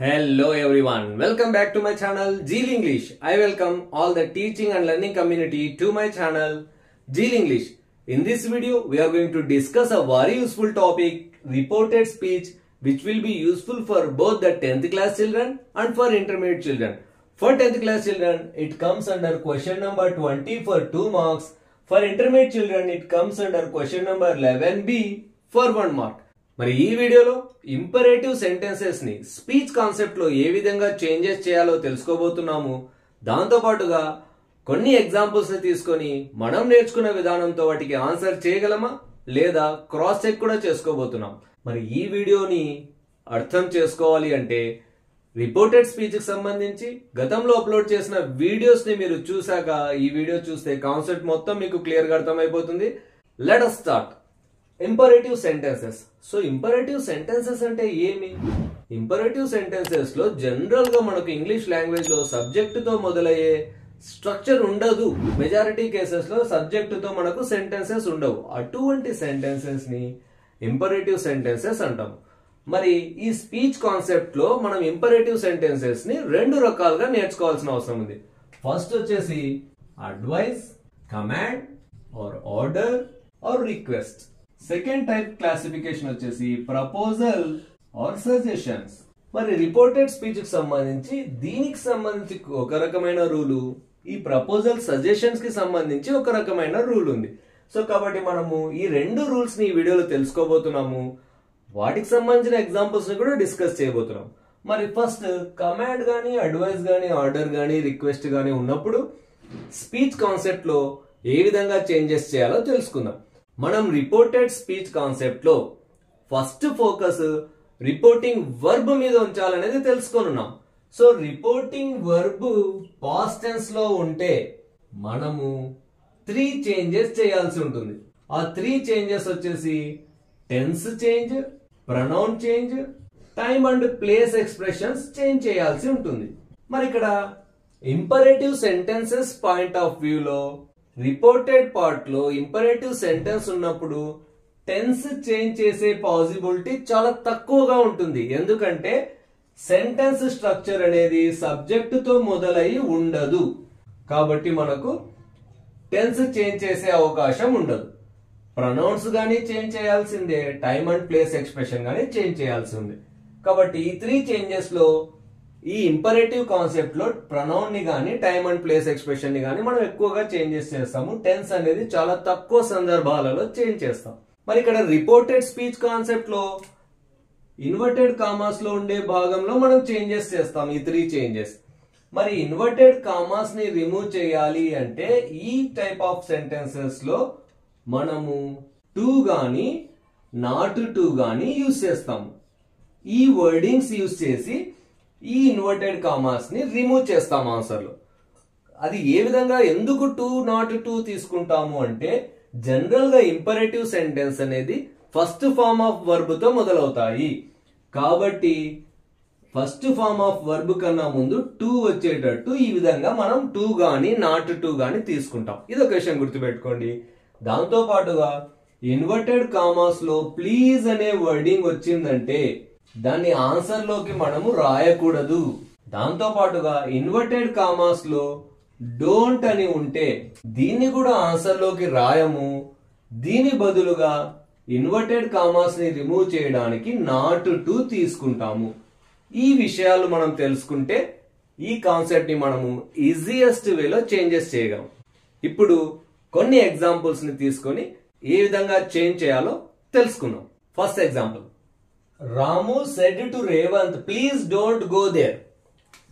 Hello everyone, welcome back to my channel Zeal English. I welcome all the teaching and learning community to my channel Zeal English. In this video, we are going to discuss a very useful topic, reported speech, which will be useful for both the 10th class children and for intermediate children. For 10th class children, it comes under question number 20 for 2 marks. For intermediate children, it comes under question number 11B for 1 mark. మరి ఈ వీడియోలో imperative sentences ని speech concept లో ఏ విధంగా changes చేయాలో తెలుసుకోబోతున్నాము. దాంతో పాటుగా కొన్ని ఎగ్జాంపుల్స్ ని తీసుకొని మనం నేర్చుకున్న విధానంతో వాటికి ఆన్సర్ చేయగలమా లేదా క్రాస్ చెక్ కూడా చేసుకోబోతున్నాం. మరి ఈ వీడియోని అర్థం చేసుకోవాలి అంటే రిపోర్టెడ్ స్పీచ్ కి సంబంధించి గతంలో అప్లోడ్ చేసిన వీడియోస్ ని మీరు చూసాక ఈ వీడియో చూస్తే కాన్సెప్ట్ మొత్తం మీకు క్లియర్ గా అర్థమైపోతుంది. Let us start. Imperative sentences. So imperative sentences అంటే ఏమి? ఇంపరేటివ్ సెంటెన్సెస్ లో జనరల్ గా మనకు ఇంగ్లీష్ లాంగ్వేజ్ లో సబ్జెక్ట్ తో మొదలయ్యే స్ట్రక్చర్ ఉండదు. మెజారిటీ కేసెస్ లో సబ్జెక్ట్ తో మనకు సెంటెన్సెస్ ఉండవు. అటువంటి సెంటెన్సెస్ ని ఇంపరేటివ్ సెంటెన్సెస్ అంటాం. మరి ఈ స్పీచ్ కాన్సెప్ట్ లో మనం ఇంపరేటివ్ సెంటెన్సెస్ ని 2 రకాలుగా నేర్చుకోవాల్సిన అవసరం ఉంది. ఫస్ట్ వచ్చేసి advice, command or order or request. Second type classification వచ్చేసి ప్రపోజల్ ఆర్ సజెషన్స్. మరి రిపోర్టెడ్ స్పీచ్ కి సంబంధించి దీనికి సంబంధించి ఒక రకమైన రూలు, ఈ ప్రపోజల్ సజెషన్స్ కి సంబంధించి ఒక రకమైన రూల్ ఉంది. సో కాబట్టి మనము ఈ 2 రూల్స్ ని ఈ వీడియోలో తెలుసుకోబోతున్నాము. వాటికి సంబంధించిన ఎగ్జాంపుల్స్ ని కూడా డిస్కస్ చేయబోతున్నాం. మరి ఫస్ట్ కమాండ్ గానీ, అడ్వైస్ గానీ, ఆర్డర్ గానీ, రిక్వెస్ట్ గానీ ఉన్నప్పుడు స్పీచ్ కాన్సెప్ట్ లో ఏ విధంగా చేంజెస్ చేయాలో తెలుసుకుందాం. మనం రిపోర్టెడ్ స్పీచ్ కాన్సెప్ట్ లో ఫస్ట్ ఫోకస్ రిపోర్టింగ్ వర్బ్ మీద ఉంచాలనేది తెలుసుకొనున్నాం. So reporting verb past tense లో ఉంటే మనము 3 చేంజెస్ చేయాల్సి ఉంటుంది. ఆ 3 చేంజెస్ వచ్చేసి tense change, pronoun change, time and place expressions change చేయాల్సి ఉంటుంది. మరి ఇక్కడ ఇంపరేటివ్ సెంటెన్సెస్ పాయింట్ ఆఫ్ వ్యూలో రిపోర్టెడ్ పార్ట్ లో ఇంపరేటివ్ సెంటెన్స్ ఉన్నప్పుడు టెన్స్ చేంజ్ చేసే పాసిబిలిటీ చాలా తక్కువగా ఉంటుంది. ఎందుకంటే సెంటెన్స్ స్ట్రక్చర్ అనేది సబ్జెక్ట్ తో మొదలై ఉండదు. కాబట్టి మనకు టెన్స్ చేంజ్ చేసే అవకాశం ఉండదు. ప్రొనౌన్స్ గానీ చేంజ్ చేయాల్సిందే, టైమ్ అండ్ ప్లేస్ ఎక్స్ప్రెషన్ గానీ చేంజ్ చేయాల్సి ఉంది. కాబట్టి ఈ 3 చేంజెస్ లో ఈ ఇంపరేటివ్ కాన్సెప్ట్ లో ప్రొనౌన్ ని గానీ, టైమ్ అండ్ ప్లేస్ ఎక్స్ప్రెషన్ ని గానీ మనం ఎక్కువగా చేంజెస్ చేస్తాము. టెన్స్ అనేది చాలా తక్కువ సందర్భాలలో చేంజ్ చేస్తాం. మరి ఇక్కడ రిపోర్టెడ్ స్పీచ్ కాన్సెప్ట్ లో ఇన్వర్టెడ్ కామాస్ లో ఉండే భాగంలో మనం చేంజెస్ చేస్తాం, ఈ 3 చేంజెస్. మరి ఇన్వర్టెడ్ కామాస్ ని రిమూవ్ చేయాలి అంటే ఈ టైప్ ఆఫ్ సెంటెన్సెస్ లో మనము టు గానీ, నాట్ టు గానీ యూజ్ చేస్తాము. ఈ వర్డింగ్స్ యూజ్ చేసి ఈ ఇన్వర్టెడ్ కామాస్ ని రిమూవ్ చేస్తాం ఆన్సర్ లో. అది ఏ విధంగా, ఎందుకు టు నాట్ టు తీసుకుంటాము అంటే జనరల్ గా ఇంపరేటివ్ సెంటెన్స్ అనేది ఫస్ట్ ఫార్మ్ ఆఫ్ వర్బ్ తో మొదలవుతాయి. కాబట్టి ఫస్ట్ ఫార్మ్ ఆఫ్ వర్బ్ కన్నా ముందు టు వచ్చేటట్టు ఈ విధంగా మనం టు గానీ, నాట్ టు గానీ తీసుకుంటాం. ఇది ఒక విషయం గుర్తుపెట్టుకోండి. దాంతో పాటుగా ఇన్వర్టెడ్ కామాస్ లో ప్లీజ్ అనే వర్డింగ్ వచ్చిందంటే దాన్ని ఆన్సర్ లోకి మనము రాయకూడదు. దాంతో పాటుగా ఇన్వర్టెడ్ కామాస్ లో డోంట్ అని ఉంటే దీన్ని కూడా ఆన్సర్ లోకి రాయము. దీని బదులుగా ఇన్వర్టెడ్ కామాస్ ని రిమూవ్ చేయడానికి నాట్ టు తీసుకుంటాము. ఈ విషయాలు మనం తెలుసుకుంటే ఈ కాన్సెప్ట్ ని మనము ఈజియెస్ట్ వేలో చేంజెస్ చేయగలం. ఇప్పుడు కొన్ని ఎగ్జాంపుల్స్ ని తీసుకొని ఏ విధంగా చేంజ్ చేయాలో తెలుసుకుందాం. First example, Ramu said to Revanth please don't go there.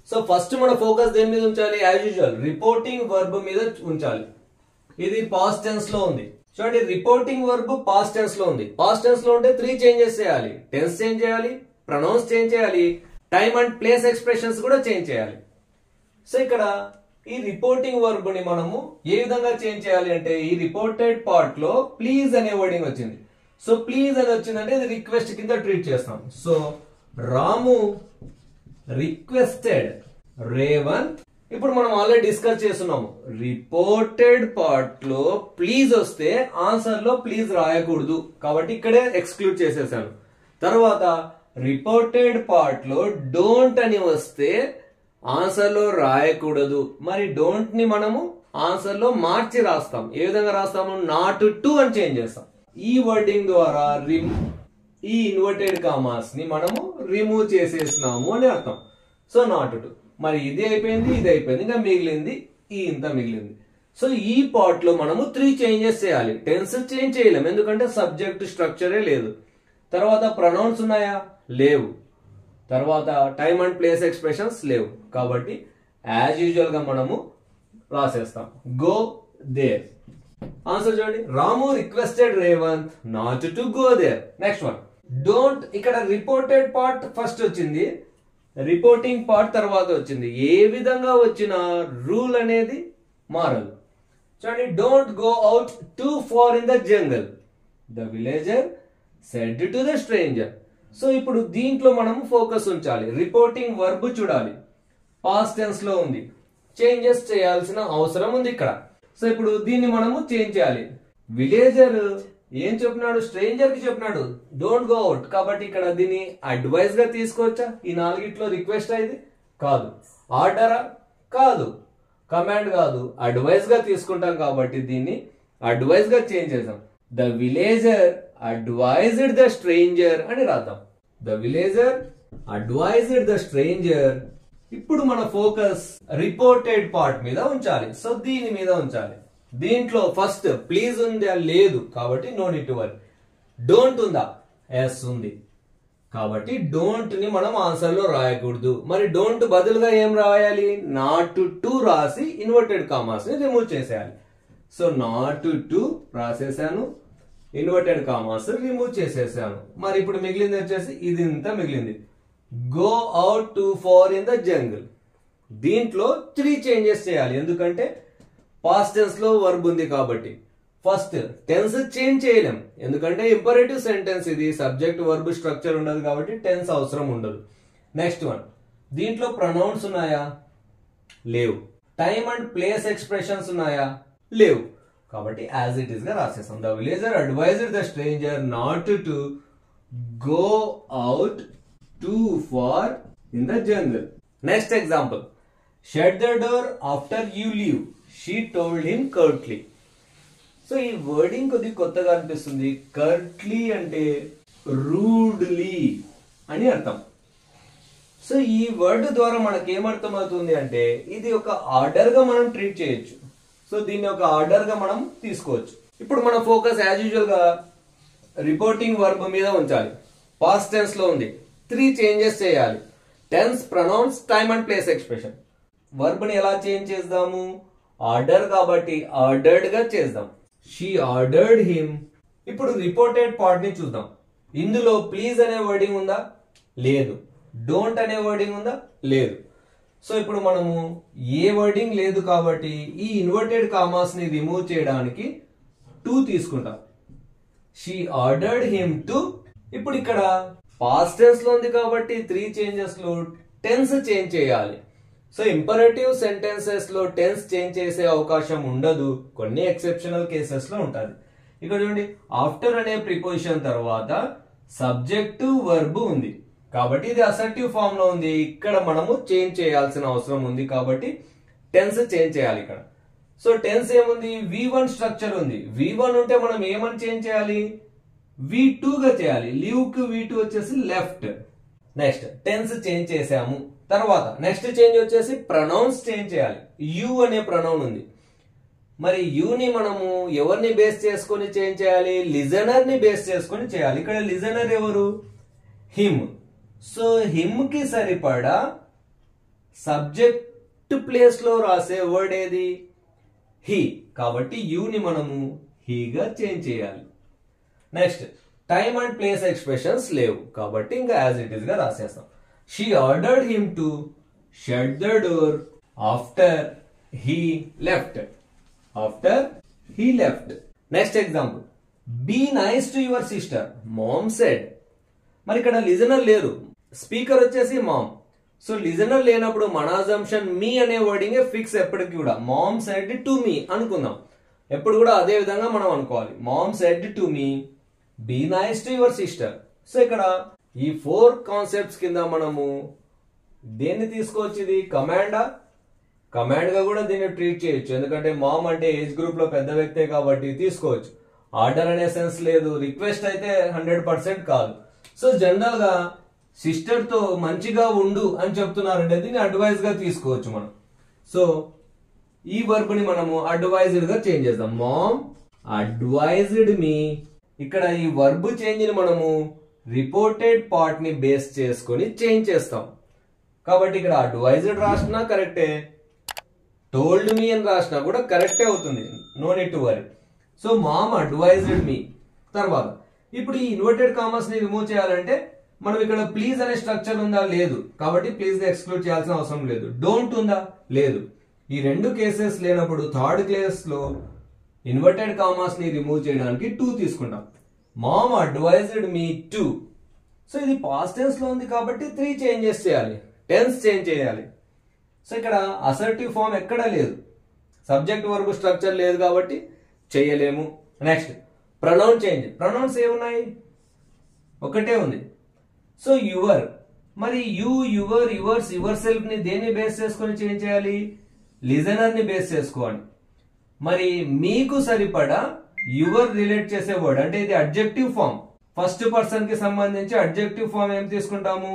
So first మన ఫోకస్ దేని మీద ఉంచాలి? యాజ్ యూజువల్ రిపోర్టింగ్ వర్బ్ మీద ఉంచాలి. ఇది పాస్ట్ టెన్స్ లో ఉంది. చూడండి, రిపోర్టింగ్ వర్బ్ పాస్ట్ టెన్స్ లో ఉంది. పాస్ట్ టెన్స్ లో ఉంటే 3 చేంజెస్ చేయాలి. టెన్స్ చేంజ్ చేయాలి, ప్రొనౌన్స్ చేంజ్ చేయాలి, టైమ్ అండ్ ప్లేస్ ఎక్స్ప్రెషన్స్ కూడా చేంజ్ చేయాలి. సో ఇక్కడ ఈ రిపోర్టింగ్ వర్బ్ ని మనము ఏ విధంగా చేంజ్ చేయాలి అంటే ఈ రిపోర్టెడ్ పార్ట్ లో ప్లీజ్ అనే వర్డింగ్ వచ్చింది. సో ప్లీజ్ అని వచ్చిందంటే ఇది రిక్వెస్ట్ కింద ట్రీట్ చేస్తాం. సో రాము రిక్వెస్టెడ్ రేవంత్. ఇప్పుడు మనం ఆల్రెడీ డిస్కస్ చేస్తున్నాము, రిపోర్టెడ్ పార్ట్ లో ప్లీజ్ వస్తే ఆన్సర్ లో ప్లీజ్ రాయకూడదు. కాబట్టి ఇక్కడే ఎక్స్క్లూడ్ చేసేసాను. తర్వాత రిపోర్టెడ్ పార్ట్ లో డోంట్ అని వస్తే ఆన్సర్ లో రాయకూడదు. మరి డోంట్ ని మనము ఆన్సర్ లో మార్చి రాస్తాం. ఏ విధంగా రాస్తాము? నాట్ టు అని చేంజ్ చేస్తాం. ఈ వర్డింగ్ ద్వారా ఈ ఇన్వర్టెడ్ కామాస్ ని మనము రిమూవ్ చేసేసినాము అని అర్థం. So not to. మరి ఇది అయిపోయింది, ఇది అయిపోయింది, ఇంకా మిగిలింది ఇంత మిగిలింది. సో ఈ పార్ట్ లో మనము 3 చేంజెస్ చేయాలి. టెన్స్ చేంజ్ చేయలేం, ఎందుకంటే సబ్జెక్ట్ స్ట్రక్చరే లేదు. తర్వాత ప్రొనౌన్స్ ఉన్నాయా? లేవు. తర్వాత టైమ్ అండ్ ప్లేస్ ఎక్స్ప్రెషన్స్ లేవు. కాబట్టి యాజ్ యూజువల్ గా మనము రాసేస్తాం గో దేర్. ఆన్సర్ చూడండి. Ramu requested Revanth not to go there. Next one don't. ఇక్కడ రిపోర్టెడ్ పార్ట్ ఫస్ట్ వచ్చింది, రిపోర్టింగ్ పార్ట్ తర్వాత వచ్చింది. ఏ విధంగా వచ్చిన రూల్ అనేది మారదు. చూడండి. Don't go out too far in the jungle, the villager said to the stranger. So ఇప్పుడు దీంట్లో మనం ఫోకస్ ఉంచాలి. రిపోర్టింగ్ వర్బ్ చూడాలి, పాస్ట్ టెన్స్ లో ఉంది. చేంజెస్ చేయాల్సిన అవసరం ఉంది ఇక్కడ. సో ఇప్పుడు దీన్ని మనము చేంజ్ చేయాలి. విలేజర్ ఏం చెప్పినాడు? స్ట్రేంజర్ కి చెప్పినాడు డోంట్ గో అవుట్. కాబట్టి ఇక్కడ దీన్ని అడ్వైజ్ గా తీసుకోవచ్చా? ఈ నాలుగిట్లో రిక్వెస్ట్ అయింది కాదు. ఆర్డరా? కాదు. కమాండ్ కాదు, అడ్వైజ్ గా తీసుకుంటాం. కాబట్టి దీన్ని అడ్వైజ్ గా చేంజ్ చేద్దాం. The villager advised the stranger అని రాద్దాం. The villager advised the stranger. ఇప్పుడు మన ఫోకస్ రిపోర్టెడ్ పార్ట్ మీద ఉంచాలి. సో దీని మీద ఉంచాలి. దీంట్లో ఫస్ట్ ప్లీజ్ ఉందా? లేదు. కాబట్టి no need to worry. Don't ఉందా? ఎస్ ఉంది. కాబట్టి డోంట్ ని మనం ఆన్సర్ లో రాయకూడదు. మరి డోంట్ బదులుగా ఏం రాయాలి? నాట్ టు రాసి ఇన్వర్టెడ్ కామాస్ ని రిమూవ్ చేసేయాలి. సో నాట్ టు రాసేసాను, ఇన్వర్టెడ్ కామాస్ రిమూవ్ చేసేసాను. మరి ఇప్పుడు మిగిలింది వచ్చేసి ఇది ఇంత మిగిలింది. Go out too far in the jungle. దీంట్లో 3 చేంజెస్ చేయాలి, ఎందుకంటే పాస్ట్ టెన్స్ లో వర్బ్ ఉంది కాబట్టి. ఫస్ట్ టెన్స్ చేంజ్ చేయలేం, ఎందుకంటే ఇంపరేటివ్ సెంటెన్స్ ఇది. సబ్జెక్ట్ వర్బ్ స్ట్రక్చర్ ఉండదు కాబట్టి టెన్స్ అవసరం ఉండదు. నెక్స్ట్ వన్, దీంట్లో ప్రొనౌన్స్ ఉన్నాయా? లేవు. టైమ్ అండ్ ప్లేస్ ఎక్స్ప్రెషన్స్ ఉన్నాయా? లేవు. కాబట్టి యాజ్ ఇట్ ఈస్ గా రాసేస్తాం. The villager advised the stranger not to go out too far in the jungle. Next example, shut the door after you leave, she told him curtly. So ఈ wording కొద్దిగా కొత్తగా అనిపిస్తుంది. Curtly అంటే rudely అని అర్థం. So ఈ word ద్వారా మనకి ఏమర్థం అవుతుంది అంటే ఇది ఒక ఆర్డర్ గా మనం ట్రీట్ చేయొచ్చు. సో దీన్ని ఒక ఆర్డర్ గా మనం తీసుకోవచ్చు. ఇప్పుడు మన ఫోకస్ యాజ్ యూజువల్ గా రిపోర్టింగ్ వర్బ్ మీద ఉంచాలి. పాస్ట్ టెన్స్ లో ఉంది. 3 చేంజెస్ చేయాలి. Tense, pronouns, time and place expression. Verb ని ఎలా చేంజ్ చేద్దాము? ఆర్డర్ కాబట్టి ఆర్డర్డ్ గా చేద్దాం. She ordered him. ఇప్పుడు రిపోర్టెడ్ పార్ట్ ని చూద్దాం. ఇందులో ప్లీజ్ అనే వర్డింగ్ ఉందా? లేదు. డోంట్ అనే వర్డింగ్ ఉందా? లేదు. సో ఇప్పుడు మనము ఏ వర్డింగ్ లేదు కాబట్టి ఈ ఇన్వర్టెడ్ కామాస్ ని రిమూవ్ చేయడానికి 2 తీసుకుంటాం. She ordered him to. ఇప్పుడు ఇక్కడ పాస్ట్ టెన్స్ లో ఉంది కాబట్టి 3 చేంజెస్ లో టెన్స్ చేంజ్ చేయాలి. సో ఇంపరేటివ్ సెంటెన్సెస్ లో టెన్స్ చేంజ్ చేసే అవకాశం ఉండదు, కొన్ని ఎక్సెప్షనల్ కేసెస్ లో ఉంటుంది. ఇక్కడ చూడండి, ఆఫ్టర్ అనే ప్రిపోజిషన్ తర్వాత సబ్జెక్టు వర్బ్ ఉంది కాబట్టి ఇది అసర్టివ్ ఫామ్ లో ఉంది. ఇక్కడ మనము చేంజ్ చేయాల్సిన అవసరం ఉంది కాబట్టి టెన్స్ చేంజ్ చేయాలి ఇక్కడ. సో టెన్స్ ఏముంది? V1 స్ట్రక్చర్ ఉంది. V1 ఉంటే మనం ఏమని చేంజ్ చేయాలి? V2 గా చేయాలి. లీవ్ కు V2 వచ్చేసి లెఫ్ట్. నెక్స్ట్ టెన్స్ చేంజ్ చేసాము. తర్వాత నెక్స్ట్ చేంజ్ వచ్చేసి ప్రొనౌన్స్ చేంజ్ చేయాలి. యు అనే ప్రొనౌన్ ఉంది. మరి యుని మనము ఎవరిని బేస్ చేసుకొని చేంజ్ చేయాలి? లిజనర్ ని బేస్ చేసుకొని చేయాలి. ఇక్కడ లిజనర్ ఎవరు? హిమ్. సో హిమ్ కి సరిపడా సబ్జెక్ట్ ప్లేస్ లో రాసే వర్డ్ ఏది? హీ. కాబట్టి యుని మనము హీగా చేంజ్ చేయాలి. Next time and place expressions లేవు కాబట్టి ఇంకా యాజ్ ఇట్ ఈస్ గా రాసేస్తాం. She ordered him to shut the door after he left. After he left. Next example, be nice to your sister, mom said. మరి ఇక్కడ listener లేరు, speaker వచ్చేసి ma'am. So listener లేనప్పుడు మన అజంప్షన్ మీ అనే wording fix. ఎప్పటికి కూడా మామ్ సెడ్ టు మీ అనుకుందాం. ఎప్పుడు కూడా అదే విధంగా మనం అనుకోవాలి. Mom said to me, be nice to your sister. So ఇక్కడ ఈ 4 కాన్సెప్ట్స్ కింద మనము దేన్ని తీసుకోవచ్చు? ఇది కమాండ్ గా కూడా దీన్ని ట్రీట్ చేయొచ్చు. ఎందుకంటే మామ్ అంటే ఏజ్ గ్రూప్ లో పెద్ద వ్యక్తే కాబట్టి తీసుకోవచ్చు. ఆర్డర్ అనే సెన్స్ లేదు, రిక్వెస్ట్ అయితే 100% కాదు. సో జనరల్ గా సిస్టర్ తో మంచిగా ఉండు అని చెప్తున్నారంటే దీన్ని అడ్వైజ్ గా తీసుకోవచ్చు మనం. సో ఈ వర్బ్ ని మనము అడ్వైజ్డ్ గా చేంజ్ చేద్దాం. మామ్ అడ్వైజ్డ్ మీ. ఇక్కడ ఈ వర్బ్ చేంజ్ ని మనము రిపోర్టెడ్ పార్ట్ ని బేస్ చేసుకొని చేంజ్ చేస్తాం. కాబట్టి ఇక్కడ అడ్వైజ్డ్ రాసినా కరెక్టే, టోల్డ్ మీ అని రాసినా కూడా కరెక్టే అవుతుంది. No need to worry. So mom advised me. తర్వాత ఇప్పుడు ఈ ఇన్వర్టెడ్ కామర్స్ ని రిమూవ్ చేయాలంటే మనం ఇక్కడ ప్లీజ్ అనే స్ట్రక్చర్ ఉందా? లేదు. కాబట్టి ప్లీజ్ ఎక్స్క్లూడ్ చేయాల్సిన అవసరం లేదు. డోంట్ ఉందా? లేదు. ఈ రెండు కేసెస్ లేనప్పుడు థర్డ్ కేస్ లో ఇన్వర్టెడ్ కామర్స్ ని రిమూవ్ చేయడానికి 2 తీసుకుంటాం. Mom advised me to. So ఇది పాస్ట్ టెన్స్ లో ఉంది కాబట్టి 3 చేంజెస్ చేయాలి, టెన్స్ చేంజ్ చేయాలి. సో ఇక్కడ అసర్టివ్ ఫామ్ ఎక్కడా లేదు, సబ్జెక్ట్ వర్బ్ స్ట్రక్చర్ లేదు కాబట్టి చేయలేము. Next pronoun change. ప్రొనౌన్స్ ఏమున్నాయి? ఒకటే ఉంది. సో యువర్, మరి you, your, yours, your self ని దేన్ని బేస్ చేసుకొని చేంజ్ చేయాలి? లిజనర్ ని బేస్ చేసుకోవాలి. మరి మీకు సరిపడా యువర్ రిలేట్ చేసే వర్డ్ అంటే ఇది అడ్జెక్టివ్ ఫామ్. ఫస్ట్ పర్సన్ కి సంబంధించి అడ్జెక్టివ్ ఫామ్ ఏం తీసుకుంటాము?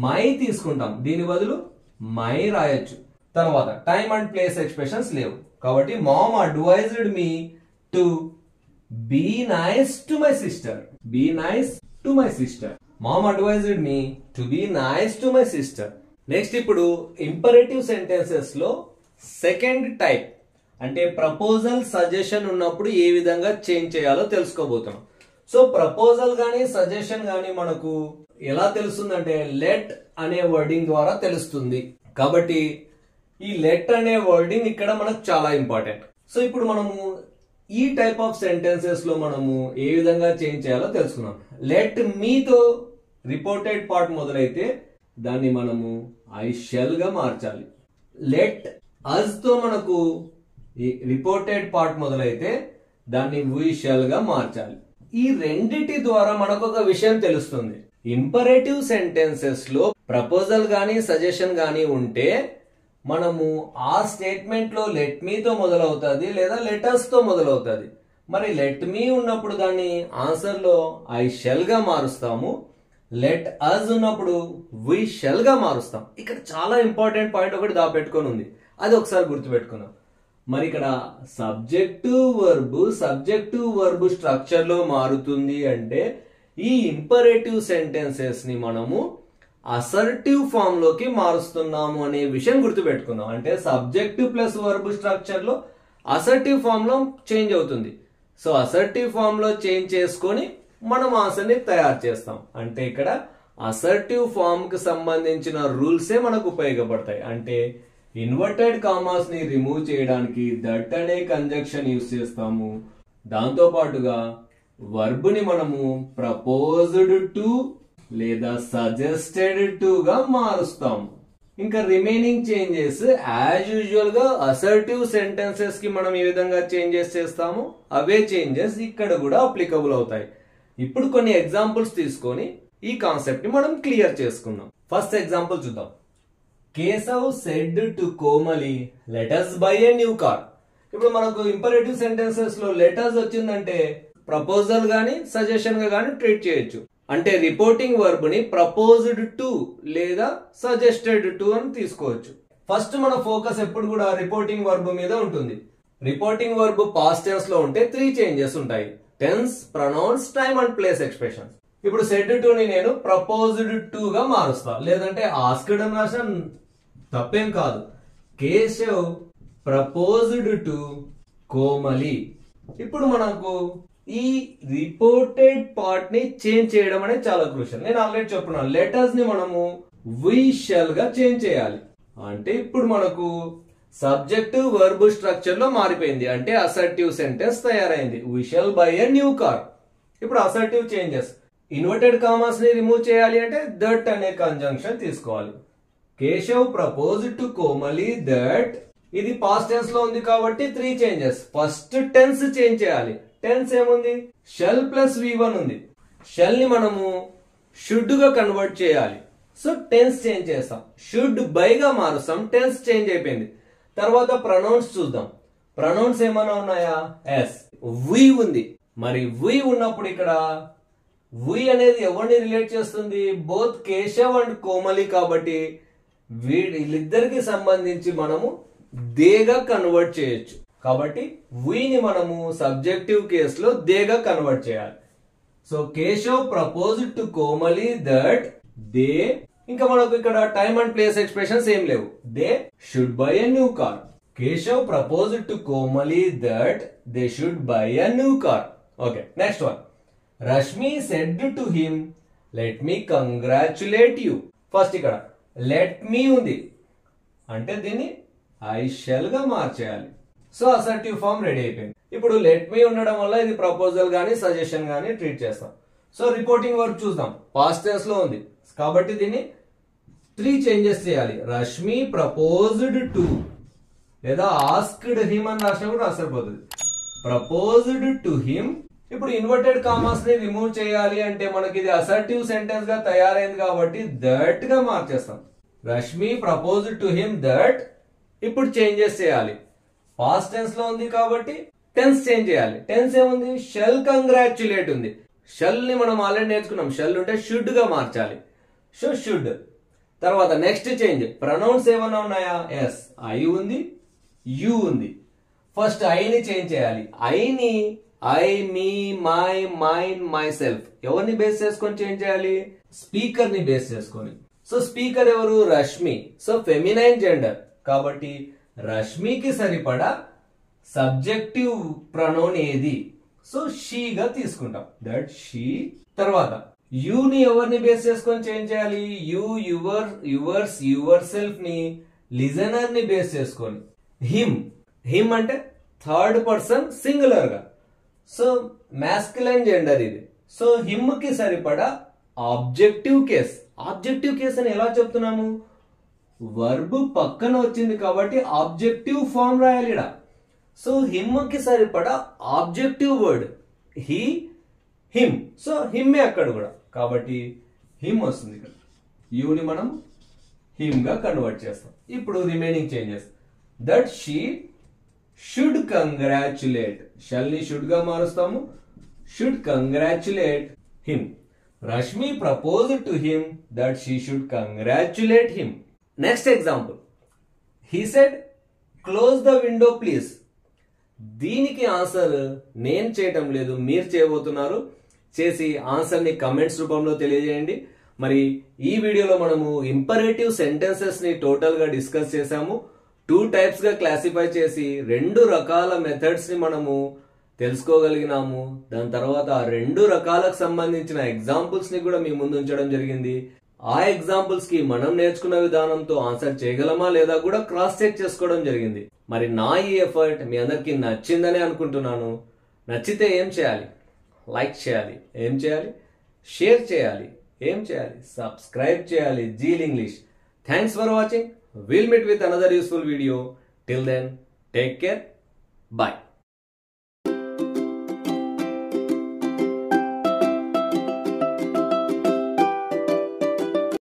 మై తీసుకుంటాం. దీని బదులు మై రాయొచ్చు. తర్వాత టైమ్ అండ్ ప్లేస్ ఎక్స్ప్రెషన్స్ లేవు కాబట్టి mom advised me to be nice to my sister. Be nice to my sister. Mom advised me to be nice to my sister. Next ఇప్పుడు ఇంపరేటివ్ సెంటెన్సెస్ లో second type అంటే proposal suggestion ఉన్నప్పుడు ఏ విధంగా change చేయాలో తెలుసుకోబోతున్నాం. So proposal గానీ suggestion గానీ మనకు ఎలా తెలుస్తుందంటే లెట్ అనే వర్డింగ్ ద్వారా తెలుస్తుంది. కాబట్టి ఈ లెట్ అనే వర్డింగ్ ఇక్కడ మనకు చాలా ఇంపార్టెంట్. సో ఇప్పుడు మనము ఈ టైప్ ఆఫ్ సెంటెన్సెస్ లో మనము ఏ విధంగా చేంజ్ చేయాలో తెలుసుకున్నాం. లెట్ మీతో రిపోర్టెడ్ పార్ట్ మొదలైతే దాన్ని మనము ఐ షెల్ గా మార్చాలి. లెట్ అస్ తో మనకు రిపోర్టెడ్ పార్ట్ మొదలైతే దాన్ని వి షెల్ గా మార్చాలి. ఈ రెండిటి ద్వారా మనకు ఒక విషయం తెలుస్తుంది. ఇంపరేటివ్ సెంటెన్సెస్ లో ప్రపోజల్ గానీ సజెషన్ గానీ ఉంటే మనము ఆ స్టేట్మెంట్ లో లెట్ మీతో మొదలవుతుంది లేదా లెటర్స్ తో మొదలవుతుంది. మరి లెట్ మీ ఉన్నప్పుడు దాన్ని ఆన్సర్ లో ఐ షెల్ గా మారుస్తాము. లెట్ అస్ ఉన్నప్పుడు వి షెల్ గా మారుస్తాం. ఇక్కడ చాలా ఇంపార్టెంట్ పాయింట్ ఒకటి దాపెట్టుకొని ఉంది, అది ఒకసారి గుర్తుపెట్టుకున్నాం. మరి ఇక్కడ సబ్జెక్టివ్ వర్బ్ స్ట్రక్చర్ లో మారుతుంది అంటే ఈ ఇంపరేటివ్ సెంటెన్సెస్ ని మనము అసర్టివ్ ఫామ్ లోకి మారుస్తున్నాము అనే విషయం గుర్తుపెట్టుకుందాం. అంటే సబ్జెక్టివ్ ప్లస్ వర్బ్ స్ట్రక్చర్ లో అసర్టివ్ ఫామ్ లో చేంజ్ అవుతుంది. సో అసర్టివ్ ఫామ్ లో చేంజ్ చేసుకొని మనం ఆన్సర్ ని తయారు చేస్తాం. అంటే ఇక్కడ అసర్టివ్ ఫామ్ కి సంబంధించిన రూల్సే మనకు ఉపయోగపడతాయి. అంటే ఇన్వర్టెడ్ కామాస్ ని రిమూవ్ చేయడానికి దట్ అనే కంజంక్షన్ యూజ్ చేస్తాము. దాంతో పాటుగా వర్బ్ ని మనము ప్రపోజ్డ్ టు లేదా సజెస్టెడ్ టు గా మారుస్తాము. ఇంకా రిమైనింగ్ చేంజెస్ యాజ్ యూజువల్ గా అసర్టివ్ సెంటెన్సెస్ కి మనం ఏ విధంగా చేంజెస్ చేస్తాము అవే చేంజెస్ ఇక్కడ కూడా అప్లికబుల్ అవుతాయి. ఇప్పుడు కొన్ని ఎగ్జాంపుల్స్ తీసుకొని ఈ కాన్సెప్ట్ ని మనం క్లియర్ చేసుకుందాం. ఫస్ట్ ఎగ్జాంపుల్ చూద్దాం. Keshav said to Komali let us buy a new car. ఇప్పుడు మనకు ఇంపరేటివ్ సెంటెన్సెస్ లో లెటర్స్ వచ్చిందంటే ప్రపోజల్ గానీ సజెషన్ గా గానీ ట్రీట్ చేయొచ్చు. అంటే రిపోర్టింగ్ వర్బ్ ని ప్రపోజ్డ్ టు లేదా సజెస్టెడ్ టు అని తీసుకోవచ్చు. ఫస్ట్ మన ఫోకస్ ఎప్పుడు కూడా రిపోర్టింగ్ వర్బ్ మీద ఉంటుంది. రిపోర్టింగ్ వర్బ్ పాస్ట్ టెన్స్ లో ఉంటే 3 చేంజెస్ ఉంటాయి: tense, pronouns, time and place expressions. ఇప్పుడు సెడ్ టు ని నేను ప్రపోజ్డ్ టు గా మారుస్తా, లేదంటే ఆస్క్డ్ అని రాసిన తప్పేం కాదు. Keshav proposed to Komali. ఇప్పుడు మనకు ఈ రిపోర్టెడ్ పార్ట్ ని చేంజ్ చేయడం అనేది చాలా క్రూషియల్. నేను ఆల్రెడీ చెప్పున్నాను, లెటర్స్ ని మనము వి షెల్ గా చేంజ్ చేయాలి. అంటే ఇప్పుడు మనకు సబ్జెక్టివ్ వర్బ్ స్ట్రక్చర్ లో మారిపోయింది. అంటే అసర్టివ్ సెంటెన్స్ తయారైంది. We shall buy a new car. ఇప్పుడు అసర్టివ్ చేంజెస్, ఇన్వర్టెడ్ కామర్స్ ని రిమూవ్ చేయాలి అంటే దట్ అనే కంజంక్షన్ తీసుకోవాలి. Keshav proposed to Komali that. ఇది పాస్ట్ టెన్స్ లో ఉంది కాబట్టి 3 చేంజెస్. ఫస్ట్ టెన్స్ చేంజ్ చేయాలి. టెన్స్ ఏముంది? షెల్ ప్లస్ V1 ఉంది. షెల్ ని మనము షుడ్ గా కన్వర్ట్ చేయాలి. సో టెన్స్ చేంజ్ చేస్తాం, షుడ్ బై గా మారుస్తాం, టెన్స్ చేంజ్ అయిపోయింది. తర్వాత ప్రొనౌన్స్ చూద్దాం. ప్రొనౌన్స్ ఏమైనా ఉన్నాయా? ఎస్, వి ఉంది. మరి వి ఉన్నప్పుడు ఇక్కడ వి అనేది ఎవరిని రిలేట్ చేస్తుంది? Both Keshav and Komali. కాబట్టి వీళ్ళిద్దరికి సంబంధించి మనము దేగా కన్వర్ట్ చేయొచ్చు. కాబట్టి వీని మనము సబ్జెక్టివ్ కేసులో దేగా కన్వర్ట్ చేయాలి. So Keshav proposed to Komali that they, ఇంకా మనకు ఇక్కడ టైమ్ అండ్ ప్లేస్ ఎక్స్ప్రెషన్స్ ఏం లేవు. They should buy a new car. Keshav proposed to Komali that they should buy a new car. Okay, next one. Rashmi said to him let me congratulate you. First ఇక్కడ let me ఉంది అంటే దీన్ని I shall గా మార్చేయాలి. So assertive form ready అయిపోయింది. ఇప్పుడు let me ఉండడం వల్ల ఇది ప్రపోజల్ గానీ సజెషన్ గానీ ట్రీట్ చేస్తాం. సో రిపోర్టింగ్ వర్క్ చూద్దాం. పాస్ట్ టెన్స్ లో ఉంది కాబట్టి దీన్ని 3 చేంజెస్ చేయాలి. రష్మి ప్రపోజ్డ్ టు, లేదా ఆస్క్డ్ హిమ్ అని రాసినా కూడా సరిపోతుంది. Proposed to him. ఇప్పుడు ఇన్వర్టెడ్ కామాస్ ని రిమూవ్ చేయాలి అంటే మనకి ఇది అసర్టివ్ సెంటెన్స్ గా తయారైంది కాబట్టి దట్ గా మార్చేస్తాం. Rashmi proposed to him that. ఇప్పుడు చేంజెస్ చేయాలి. పాస్ట్ టెన్స్ లో ఉంది కాబట్టి టెన్స్ చేంజ్ చేయాలి. టెన్స్ ఏముంది? షెల్ కంగ్రాచులేట్ ఉంది. షెల్ ని మనం ఆల్రెడీ నేర్చుకున్నాం. షెల్ ఉంటే షుడ్ గా మార్చాలి. So should. తర్వాత నెక్స్ట్ చేంజ్. ప్రొనౌన్స్ ఏమన్నా ఉన్నాయా? ఎస్, ఐ ఉంది, యు ఉంది. ఫస్ట్ ఐని చేంజ్ చేయాలి. ఐని I, me, my, mine, myself ఎవరిని బేస్ చేసుకొని చేంజ్ చేయాలి? స్పీకర్ ని బేస్ చేసుకొని. సో స్పీకర్ ఎవరు? రష్మి. సో ఫెమినైన్ జెండర్ కాబట్టి రష్మికి సరిపడా సబ్జెక్టివ్ ప్రొనౌన్ ఏది? సో షీగా తీసుకుంటాం. That she. తర్వాత యూని ఎవరిని బేస్ చేసుకొని చేంజ్ చేయాలి? You, your, yours, your self ని లిజనర్ ని బేస్ చేసుకొని. హిమ్. హిమ్ అంటే థర్డ్ పర్సన్ సింగులర్ గా. సో మాస్కులైన్ జెండర్ ఇది. సో హిమ్ కి సరిపడా ఆబ్జెక్టివ్ కేస్. ఆబ్జెక్టివ్ కేస్ అని ఎలా చెప్తున్నాము? వర్బ్ పక్కన వచ్చింది కాబట్టి ఆబ్జెక్టివ్ ఫామ్ రాయాలి ఇక్కడ. సో హిమ్ కి సరిపడా objective word he, him. So హిమ్మే అక్కడ కూడా కాబట్టి హిమ్ వస్తుంది ఇక్కడ. యూని మనం హిమ్ గా కన్వర్ట్ చేస్తాం. ఇప్పుడు remaining changes. That she should congratulate. Shall ని షుడ్ గా మారుస్తాము. Should congratulate him. Rashmi proposed to him that she should congratulate him. Next example. He said close the window please. దీనికి ఆన్సర్ నేను చేయటం లేదు, మీరు చేయబోతున్నారు. చేసి ఆన్సర్ ని కమెంట్స్ రూపంలో తెలియజేయండి. మరి ఈ వీడియోలో మనము ఇంపరేటివ్ సెంటెన్సెస్ ని టోటల్ గా డిస్కస్ చేసాము. 2 టైప్స్ గా క్లాసిఫై చేసి 2 రకాల మెథడ్స్ ని మనము తెలుసుకోగలిగినాము. దాని తర్వాత 2 రకాలకు సంబంధించిన ఎగ్జాంపుల్స్ ని కూడా మీ ముందు ఉంచడం జరిగింది. ఆ ఎగ్జాంపుల్స్ కి మనం నేర్చుకున్న విధానంతో ఆన్సర్ చేయగలమా లేదా కూడా క్రాస్ చెక్ చేసుకోవడం జరిగింది. మరి నా ఈ ఎఫర్ట్ మీ అందరికి నచ్చిందని అనుకుంటున్నాను. నచ్చితే ఏం చేయాలి? లైక్ చేయాలి. ఏం చేయాలి? షేర్ చేయాలి. ఏం చేయాలి? సబ్స్క్రైబ్ చేయాలి. Zeal English. Thanks for watching. We'll meet with another useful video. Till then, take care. Bye.